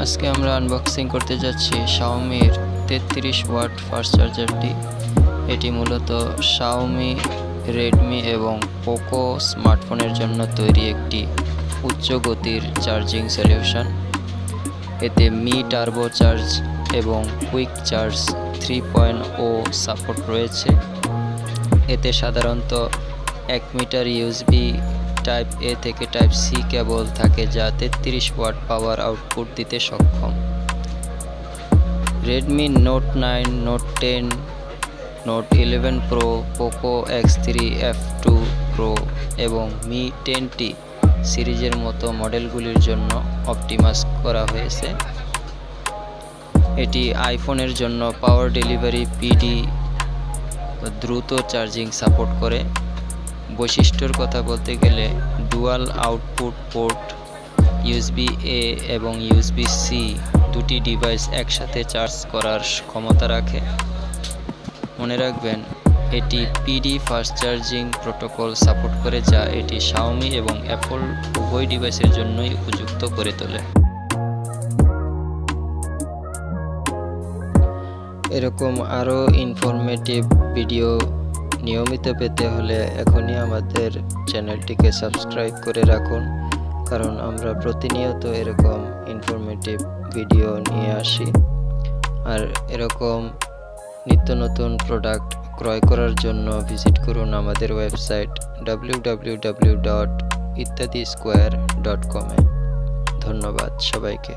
আজকে আমরা আনবক্সিং করতে যাচ্ছি শাওমির 33 ওয়াট ফাস্ট চার্জারটি। এটি মূলত শাওমি, রেডমি এবং পোকো স্মার্টফোনের জন্য তৈরি একটি উচ্চ গতির চার্জিং সলিউশন। এতে মি টার্বো চার্জ এবং কুইক চার্জ 3.0 সাপোর্ট রয়েছে। এতে সাধারণত 1 মিটার ইউএসবি টাইপ এ থেকে টাইপ সি কেবল থাকে, যা 33 ওয়াট পাওয়ার আউটপুট দিতে সক্ষম। Redmi note 9, note 10, note 11 pro, Poco X3, F2 pro এবং মি 10টি সিরিজের মতো মডেলগুলির জন্য অপটিমাইজ করা হয়েছে। এটি আইফোনের জন্য পাওয়ার ডেলিভারি পিডি দ্রুত চার্জিং সাপোর্ট করে। বৈশিষ্ট্যর কথা বলতে গেলে ডুয়াল আউটপুট পোর্ট, ইউএসবি এ এবং ইউএসবি সি দুটি ডিভাইস একসাথে চার্জ করার ক্ষমতা রাখে। মনে রাখবেন, এটি PD fast charging protocol support করে, যা এটি শাওমি এবং অ্যাপল উভয় ডিভাইসের জন্যই উপযুক্ত করে তোলে। এরকম আরও ইনফরমেটিভ ভিডিও নিয়মিত পেতে হলে এখনই আমাদের চ্যানেলটিকে সাবস্ক্রাইব করে রাখুন, কারণ আমরা প্রতিনিয়ত এরকম ইনফরমেটিভ ভিডিও নিয়ে আসি। আর এরকম নিত্য নতুন প্রোডাক্ট ক্রয় করার জন্য ভিজিট করুন আমাদের ওয়েবসাইট www.ittadisquare.com-এ। ধন্যবাদ সবাইকে।